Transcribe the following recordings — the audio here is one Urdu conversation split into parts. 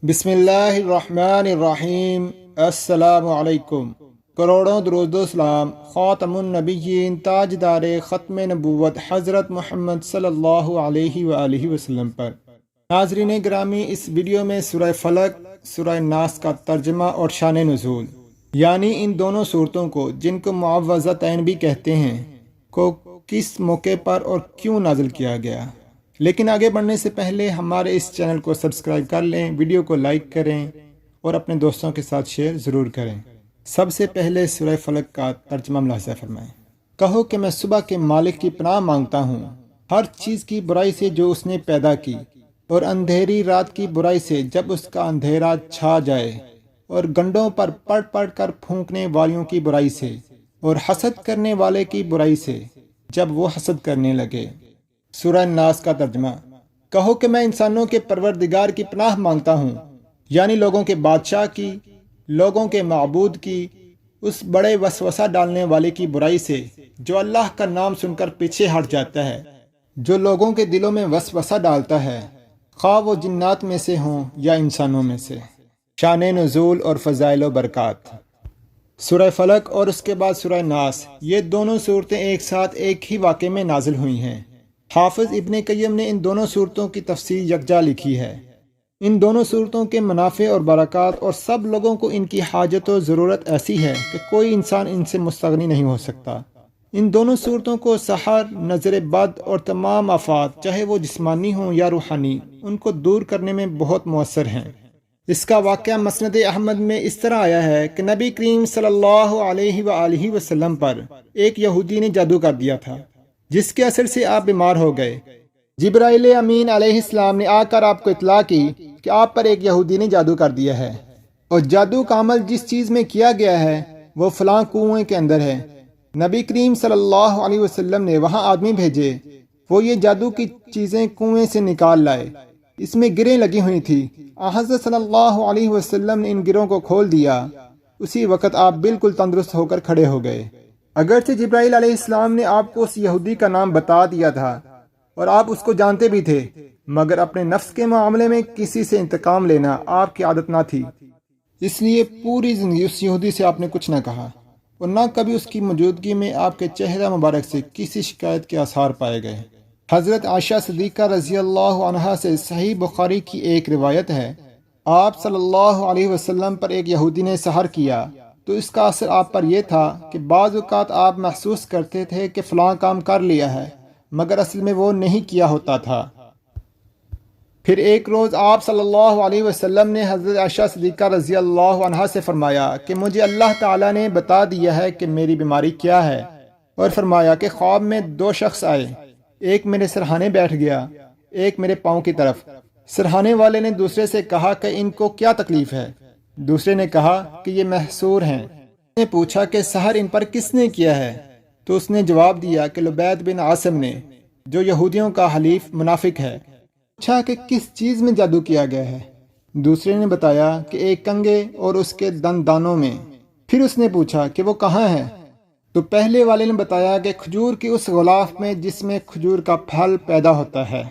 بسم اللہ الرحمن الرحیم۔ السلام علیکم۔ کروڑوں درود و سلام خاتم النبیین تاجدار ختم نبوت حضرت محمد صلی اللہ علیہ وآلہ وسلم پر۔ ناظرین گرامی، اس ویڈیو میں سورہ فلق، سورہ ناس کا ترجمہ اور شان نزول، یعنی ان دونوں صورتوں کو جن کو معوذتین بھی کہتے ہیں، کو کس موقع پر اور کیوں نازل کیا گیا۔ لیکن آگے بڑھنے سے پہلے ہمارے اس چینل کو سبسکرائب کر لیں، ویڈیو کو لائک کریں اور اپنے دوستوں کے ساتھ شیئر ضرور کریں۔ سب سے پہلے سورہ فلق کا ترجمہ ملاحظہ فرمائیں۔ کہو کہ میں صبح کے مالک کی پناہ مانگتا ہوں، ہر چیز کی برائی سے جو اس نے پیدا کی، اور اندھیری رات کی برائی سے جب اس کا اندھیرا چھا جائے، اور گنڈوں پر پڑھ پڑھ کر پھونکنے والیوں کی برائی سے، اور حسد کرنے والے کی برائی سے جب وہ حسد کرنے لگے۔ سورہ ناس کا ترجمہ۔ کہو کہ میں انسانوں کے پروردگار کی پناہ مانگتا ہوں، یعنی لوگوں کے بادشاہ کی، لوگوں کے معبود کی، اس بڑے وسوسہ ڈالنے والے کی برائی سے جو اللہ کا نام سن کر پیچھے ہٹ جاتا ہے، جو لوگوں کے دلوں میں وسوسہ ڈالتا ہے، خواہ وہ جنات میں سے ہوں یا انسانوں میں سے۔ شان نزول اور فضائل و برکات۔ سورہ فلق اور اس کے بعد سورہ ناس، یہ دونوں صورتیں ایک ساتھ ایک ہی واقعے میں نازل ہوئی ہیں۔ حافظ ابن قیم نے ان دونوں صورتوں کی تفسیر یکجا لکھی ہے۔ ان دونوں صورتوں کے منافع اور برکات اور سب لوگوں کو ان کی حاجت و ضرورت ایسی ہے کہ کوئی انسان ان سے مستغنی نہیں ہو سکتا۔ ان دونوں صورتوں کو سحر، نظر بد اور تمام آفات، چاہے وہ جسمانی ہوں یا روحانی، ان کو دور کرنے میں بہت مؤثر ہیں۔ اس کا واقعہ مسند احمد میں اس طرح آیا ہے کہ نبی کریم صلی اللہ علیہ وآلہ وسلم پر ایک یہودی نے جادو کر دیا تھا، جس کے اثر سے آپ بیمار ہو گئے۔ جبرائیل امین علیہ السلام نے آ کر آپ کو اطلاع کی کہ آپ پر ایک یہودی نے جادو کر دیا ہے، اور جادو کا عمل جس چیز میں کیا گیا ہے وہ فلاں کنویں کے اندر ہے۔ نبی کریم صلی اللہ علیہ وسلم نے وہاں آدمی بھیجے، وہ یہ جادو کی چیزیں کنویں سے نکال لائے۔ اس میں گریں لگی ہوئی تھی۔ حضرت صلی اللہ علیہ وسلم نے ان گروں کو کھول دیا۔ اسی وقت آپ بالکل تندرست ہو کر کھڑے ہو گئے۔ اگرچہ جبرائیل علیہ السلام نے آپ کو اس یہودی کا نام بتا دیا تھا اور آپ اس کو جانتے بھی تھے، مگر اپنے نفس کے معاملے میں کسی سے انتقام لینا آپ کی عادت نہ تھی، اس لیے پوری زندگی اس یہودی سے آپ نے کچھ نہ کہا، اور نہ کبھی اس کی موجودگی میں آپ کے چہرہ مبارک سے کسی شکایت کے آثار پائے گئے۔ حضرت عائشہ صدیقہ رضی اللہ عنہا سے صحیح بخاری کی ایک روایت ہے، آپ صلی اللہ علیہ وسلم پر ایک یہودی نے سحر کیا تو اس کا اثر آپ پر یہ تھا کہ بعض اوقات آپ محسوس کرتے تھے کہ فلاں کام کر لیا ہے، مگر اصل میں وہ نہیں کیا ہوتا تھا۔ پھر ایک روز آپ صلی اللہ علیہ وسلم نے حضرت عائشہ صدیقہ رضی اللہ عنہا سے فرمایا کہ مجھے اللہ تعالیٰ نے بتا دیا ہے کہ میری بیماری کیا ہے، اور فرمایا کہ خواب میں دو شخص آئے، ایک میرے سرہانے بیٹھ گیا، ایک میرے پاؤں کی طرف۔ سرہانے والے نے دوسرے سے کہا کہ ان کو کیا تکلیف ہے؟ دوسرے نے کہا کہ یہ محصور ہیں۔ نے پوچھا کہ سحر ان پر کس نے کیا ہے؟ تو اس نے جواب دیا کہ لبید بن عاصم نے، جو یہودیوں کا حلیف منافق ہے۔ پوچھا کہ کس چیز میں جادو کیا گیا ہے؟ دوسرے نے بتایا کہ ایک کنگے اور اس کے دندانوں میں۔ پھر اس نے پوچھا کہ وہ کہاں ہے؟ تو پہلے والے نے بتایا کہ کھجور کی اس غلاف میں جس میں کھجور کا پھل پیدا ہوتا ہے،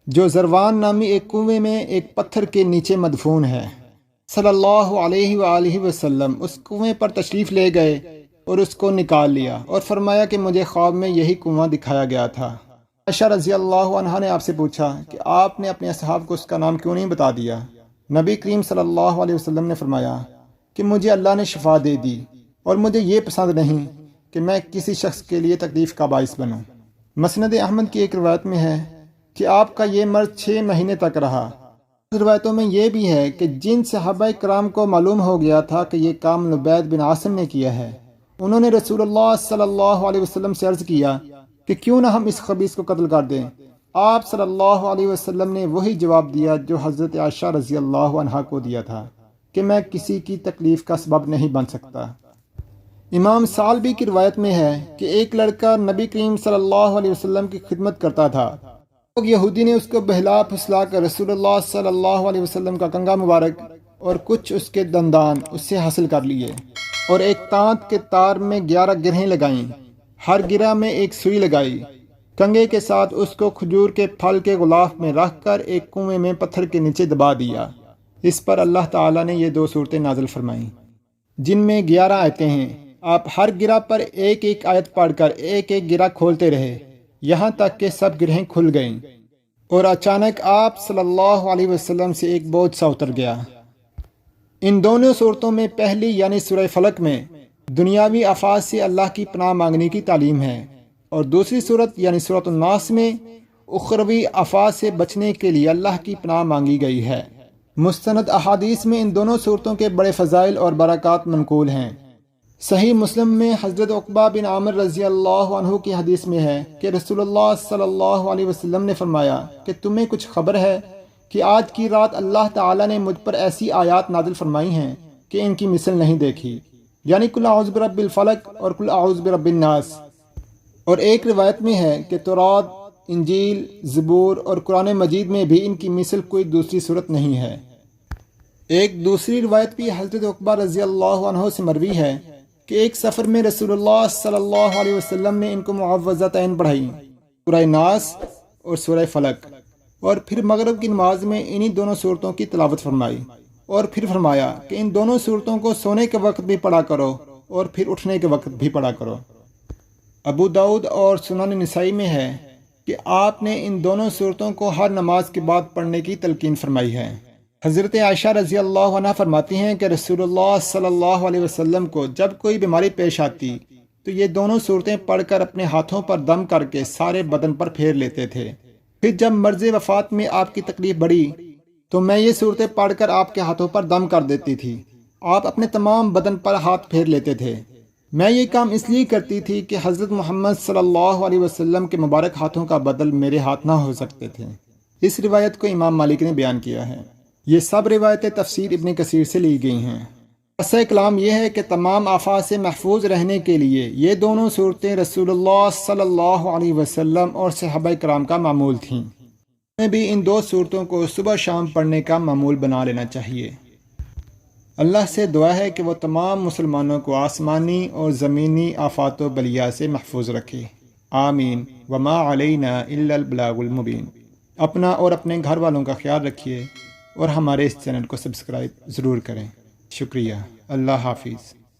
جو زروان نامی ایک کنویں میں ایک پتھر کے نیچے مدفون ہے۔ صلی اللہ علیہ وآلہ وسلم اس کنویں پر تشریف لے گئے اور اس کو نکال لیا، اور فرمایا کہ مجھے خواب میں یہی کنواں دکھایا گیا تھا۔ عائشہ رضی اللہ عنہا نے آپ سے پوچھا کہ آپ نے اپنے اصحاب کو اس کا نام کیوں نہیں بتا دیا؟ نبی کریم صلی اللہ علیہ وسلم نے فرمایا کہ مجھے اللہ نے شفا دے دی، اور مجھے یہ پسند نہیں کہ میں کسی شخص کے لیے تکلیف کا باعث بنوں۔ مسند احمد کی ایک روایت میں ہے کہ آپ کا یہ مرض 6 مہینے تک رہا۔ روایتوں میں یہ بھی ہے کہ جن صحابہ کرام کو معلوم ہو گیا تھا کہ یہ کام لبید بن عاصم نے کیا ہے، انہوں نے رسول اللہ صلی اللہ علیہ وسلم سے عرض کیا کہ کیوں نہ ہم اس خبیث کو قتل کر دیں۔ آپ صلی اللہ علیہ وسلم نے وہی جواب دیا جو حضرت عائشہ رضی اللہ عنہا کو دیا تھا کہ میں کسی کی تکلیف کا سبب نہیں بن سکتا۔ امام ثعلبی کی روایت میں ہے کہ ایک لڑکا نبی کریم صلی اللہ علیہ وسلم کی خدمت کرتا تھا۔ یہودی نے اس کو بہلا پھسلا کر رسول اللہ صلی اللہ علیہ وسلم کا کنگا مبارک اور کچھ اس کے دندان اس سے حاصل کر لیے، اور ایک تانت کے تار میں 11 گرہیں لگائیں، ہر گرہ میں ایک سوئی لگائی۔ کنگے کے ساتھ اس کو کھجور کے پھل کے غلاف میں رکھ کر ایک کنویں میں پتھر کے نیچے دبا دیا۔ اس پر اللہ تعالیٰ نے یہ 2 صورتیں نازل فرمائیں جن میں 11 آیتیں ہیں۔ آپ ہر گرہ پر ایک ایک آیت پڑھ کر ایک ایک گرہ کھولتے رہے یہاں تک کہ سب گرہیں کھل گئیں، اور اچانک آپ صلی اللہ علیہ وسلم سے ایک بوجھ سا اتر گیا۔ ان دونوں صورتوں میں پہلی یعنی سورہ فلق میں دنیاوی آفات سے اللہ کی پناہ مانگنے کی تعلیم ہے، اور دوسری صورت یعنی سورۃ الناس میں اخروی آفات سے بچنے کے لیے اللہ کی پناہ مانگی گئی ہے۔ مستند احادیث میں ان دونوں صورتوں کے بڑے فضائل اور برکات منقول ہیں۔ صحیح مسلم میں حضرت عقبہ بن عامر رضی اللہ عنہ کی حدیث میں ہے کہ رسول اللہ صلی اللہ علیہ وسلم نے فرمایا کہ تمہیں کچھ خبر ہے کہ آج کی رات اللہ تعالیٰ نے مجھ پر ایسی آیات نازل فرمائی ہیں کہ ان کی مثل نہیں دیکھی، یعنی قل اعوذ برب الفلق اور قل اعوذ برب الناس۔ اور ایک روایت میں ہے کہ تورات، انجیل، زبور اور قرآن مجید میں بھی ان کی مثل کوئی دوسری صورت نہیں ہے۔ ایک دوسری روایت بھی حضرت عقبہ رضی اللہ عنہ سے مروی ہے کہ ایک سفر میں رسول اللہ صلی اللہ علیہ وسلم نے ان کو معوذتین پڑھائی، سورہ ناس اور سورہ فلق، اور پھر مغرب کی نماز میں انہی دونوں صورتوں کی تلاوت فرمائی، اور پھر فرمایا کہ ان دونوں صورتوں کو سونے کے وقت بھی پڑھا کرو اور پھر اٹھنے کے وقت بھی پڑھا کرو۔ ابو داؤد اور سنن نسائی میں ہے کہ آپ نے ان دونوں صورتوں کو ہر نماز کے بعد پڑھنے کی تلقین فرمائی ہے۔ حضرت عائشہ رضی اللہ عنہ فرماتی ہیں کہ رسول اللہ صلی اللہ علیہ وسلم کو جب کوئی بیماری پیش آتی تو یہ دونوں صورتیں پڑھ کر اپنے ہاتھوں پر دم کر کے سارے بدن پر پھیر لیتے تھے۔ پھر جب مرض وفات میں آپ کی تکلیف بڑھی تو میں یہ صورتیں پڑھ کر آپ کے ہاتھوں پر دم کر دیتی تھی، آپ اپنے تمام بدن پر ہاتھ پھیر لیتے تھے۔ میں یہ کام اس لیے کرتی تھی کہ حضرت محمد صلی اللہ علیہ وسلم کے مبارک ہاتھوں کا بدل میرے ہاتھ نہ ہو سکتے تھے۔ اس روایت کو امام مالک نے بیان کیا ہے۔ یہ سب روایتیں تفسیر ابن کثیر سے لی گئی ہیں۔ خلاصہ کلام یہ ہے کہ تمام آفات سے محفوظ رہنے کے لیے یہ دونوں صورتیں رسول اللہ صلی اللہ علیہ وسلم اور صحابہ کرام کا معمول تھیں۔ ہمیں بھی ان 2 صورتوں کو صبح شام پڑھنے کا معمول بنا لینا چاہیے۔ اللہ سے دعا ہے کہ وہ تمام مسلمانوں کو آسمانی اور زمینی آفات و بلیاء سے محفوظ رکھے، آمین۔ وما علینا الا البلاغ المبین۔ اپنا اور اپنے گھر والوں کا خیال رکھیے اور ہمارے اس چینل کو سبسکرائب ضرور کریں۔ شکریہ۔ اللہ حافظ۔